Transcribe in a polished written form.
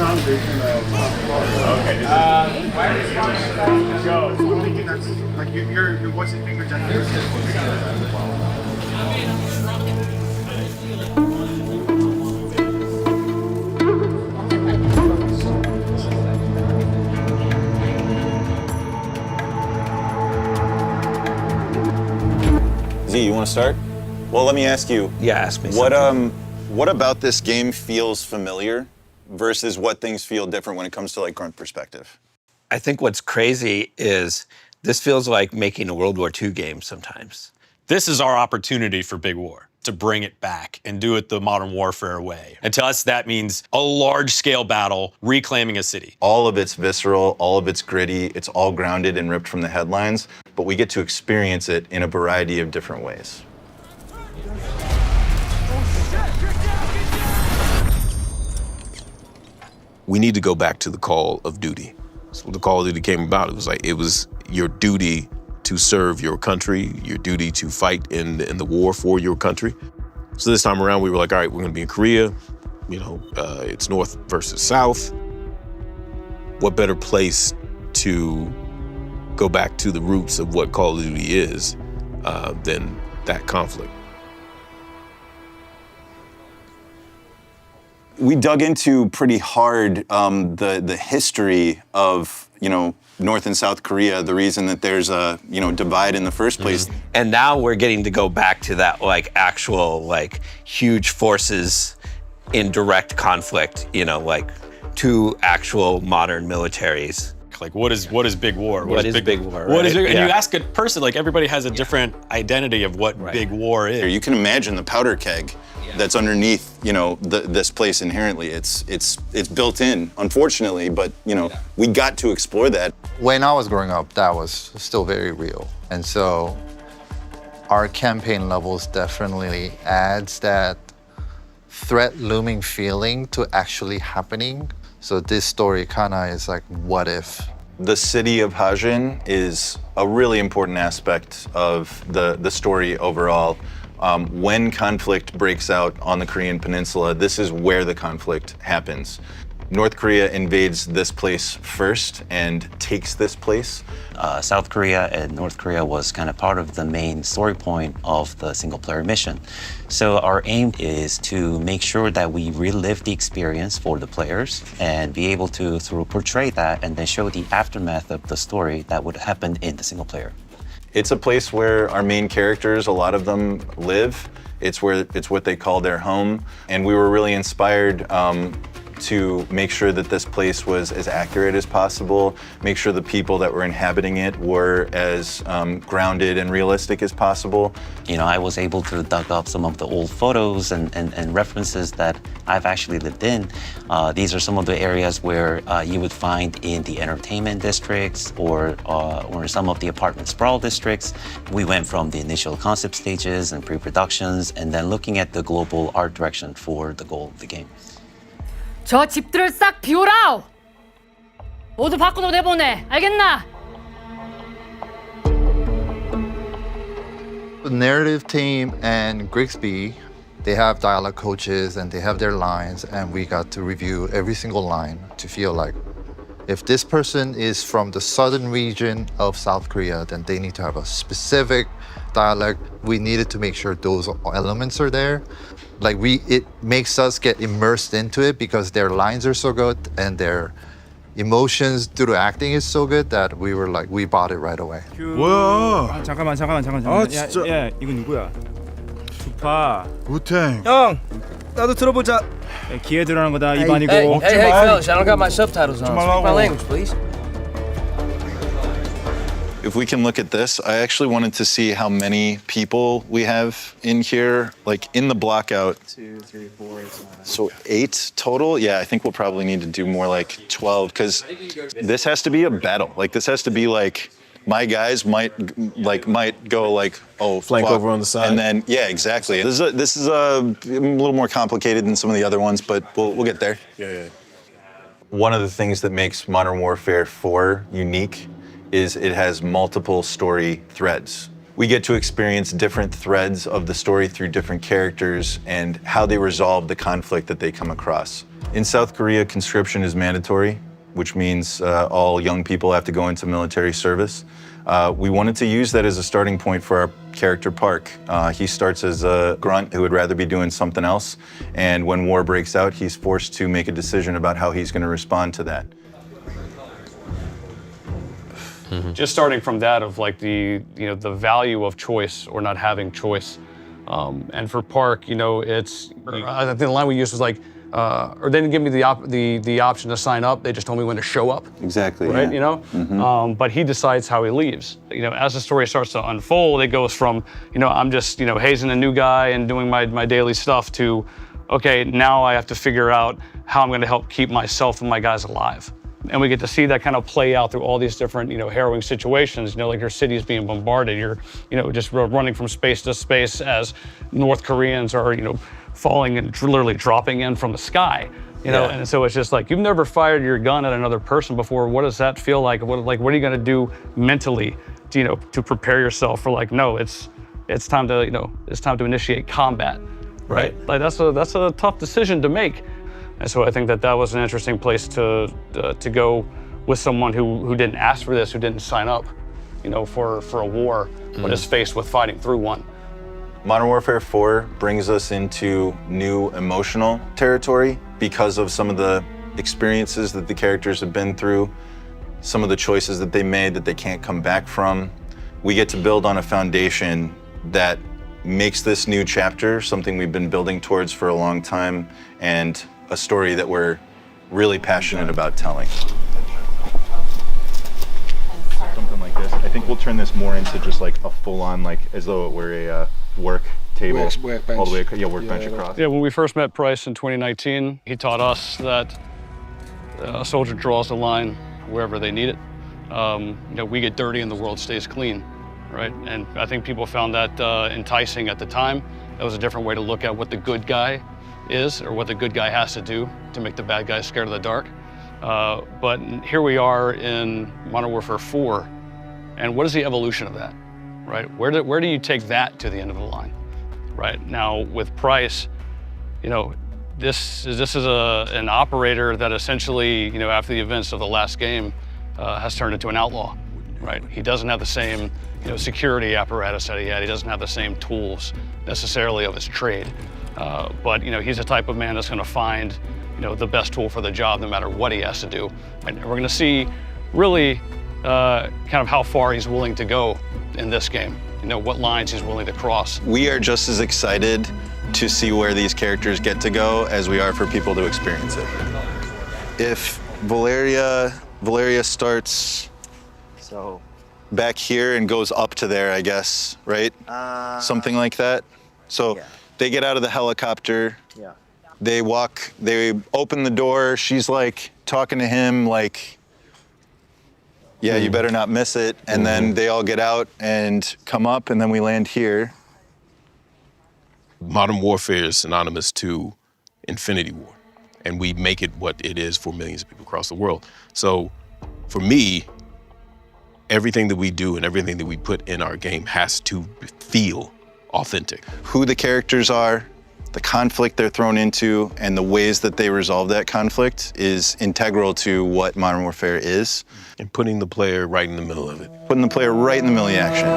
Okay. Like your voice and finger Z, you want to start? Well, let me ask you. Yeah, ask me What about this game feels familiar versus what things feel different when it comes to like grunt perspective? I think what's crazy is this feels like making a World War II game sometimes. This is our opportunity for Big War, to bring it back and do it the modern warfare way. And to us, that means a large-scale battle, reclaiming a city. All of it's visceral, all of it's gritty, it's all grounded and ripped from the headlines, but we get to experience it in a variety of different ways. We need to go back to the call of duty. So the call of duty came about. It was your duty to serve your country, your duty to fight in the war for your country. So this time around, we were like, all right, we're gonna be in Korea. It's North versus South. What better place to go back to the roots of what Call of Duty is than that conflict? We dug into pretty hard the history of, North and South Korea, the reason that there's a, divide in the first place. Mm-hmm. And now we're getting to go back to that actual huge forces in direct conflict, two actual modern militaries. Like, what is big war? What is big war? What right? is big, and yeah. you ask a person, everybody has a different identity of what big war is. You can imagine the powder keg that's underneath, this place inherently. It's built in, unfortunately, but we got to explore that. When I was growing up, that was still very real, and so our campaign levels definitely adds that threat looming feeling to actually happening. So this story kind of is like, what if? The city of Hajin is a really important aspect of the story overall. When conflict breaks out on the Korean peninsula, this is where the conflict happens. North Korea invades this place first and takes this place. South Korea and North Korea was kind of part of the main story point of the single-player mission. So our aim is to make sure that we relive the experience for the players and be able to portray that and then show the aftermath of the story that would happen in the single player. It's a place where our main characters, a lot of them live. It's what they call their home. And we were really inspired to make sure that this place was as accurate as possible, make sure the people that were inhabiting it were as grounded and realistic as possible. I was able to dug up some of the old photos and references that I've actually lived in. These are some of the areas where you would find in the entertainment districts or some of the apartment sprawl districts. We went from the initial concept stages and pre-productions and then looking at the global art direction for the goal of the game. 저 집들을 싹 비워라! 모두 밖으로 내보내. 알겠나? The narrative team and Grigsby, they have dialogue coaches and they have their lines, and we got to review every single line to feel like if this person is from the southern region of South Korea, then they need to have a specific dialect. We needed to make sure those elements are there. It makes us get immersed into it because their lines are so good and their emotions through the acting is so good that we were like, we bought it right away. 뭐야? 잠깐만. 아, 진짜? 야, 이거 누구야? 두파. 우탱. 형, 나도 들어보자. 야, 기회 들어가는 거다. 입 아니고. Hey, fellas, I don't got my subtitles on. Speak my 말라고. language, please. If we can look at this, I actually wanted to see how many people we have in here, in the blockout. 2, 3, 4, 5. So 8 total? Yeah, I think we'll probably need to do more like 12, because this has to be a battle. This has to be my guys might go Flank fuck. over on the side. And then, yeah, exactly. This is a little more complicated than some of the other ones, but we'll get there. Yeah. One of the things that makes Modern Warfare 4 unique is it has multiple story threads. We get to experience different threads of the story through different characters and how they resolve the conflict that they come across. In South Korea, conscription is mandatory, which means all young people have to go into military service. We wanted to use that as a starting point for our character Park. He starts as a grunt who would rather be doing something else, and when war breaks out, he's forced to make a decision about how he's going to respond to that. Just starting from that of like the value of choice or not having choice, and for Park, it's I think the line we used was like, or they didn't give me the option to sign up. They just told me when to show up. Exactly. Right. Yeah. But he decides how he leaves. As the story starts to unfold, it goes from I'm just hazing a new guy and doing my daily stuff to, okay, now I have to figure out how I'm going to help keep myself and my guys alive. And we get to see that kind of play out through all these different, harrowing situations. Like your city is being bombarded. You're, just running from space to space as North Koreans are, falling and literally dropping in from the sky. And so it's just like you've never fired your gun at another person before. What does that feel like? What are you going to do mentally, to prepare yourself for like, no, it's time to, it's time to initiate combat, right? Like that's a tough decision to make. And so I think that was an interesting place to go with someone who didn't ask for this, who didn't sign up, for a war, but is faced with fighting through one. Modern Warfare 4 brings us into new emotional territory because of some of the experiences that the characters have been through, some of the choices that they made that they can't come back from. We get to build on a foundation that makes this new chapter something we've been building towards for a long time, and a story that we're really passionate about telling. Something like this. I think we'll turn this more into just like a full-on, like as though it were a work table, workbench. all the way, workbench across. Yeah, when we first met Praiss in 2019, he taught us that a soldier draws the line wherever they need it. We get dirty and the world stays clean, right? And I think people found that enticing at the time. That was a different way to look at what the good guy is, or what the good guy has to do to make the bad guy scared of the dark. But here we are in Modern Warfare 4, and what is the evolution of that, right? Where do you take that to the end of the line, right? Now with Praiss, this is an operator that essentially, after the events of the last game, has turned into an outlaw, right? He doesn't have the same, security apparatus that he had. He doesn't have the same tools necessarily of his trade. But he's the type of man that's going to find the best tool for the job no matter what he has to do. And we're going to see really kind of how far he's willing to go in this game, what lines he's willing to cross. We are just as excited to see where these characters get to go as we are for people to experience it. If Valeria starts back here and goes up to there, I guess, right? Something like that. So they get out of the helicopter. Yeah. They open the door. She's like talking to him like, yeah, you better not miss it. And then they all get out and come up, and then we land here. Modern Warfare is synonymous to Infinity War, and we make it what it is for millions of people across the world. So for me, everything that we do and everything that we put in our game has to feel authentic. Who the characters are, the conflict they're thrown into, and the ways that they resolve that conflict is integral to what Modern Warfare is. And putting the player right in the middle of it. Putting the player right in the middle of the action.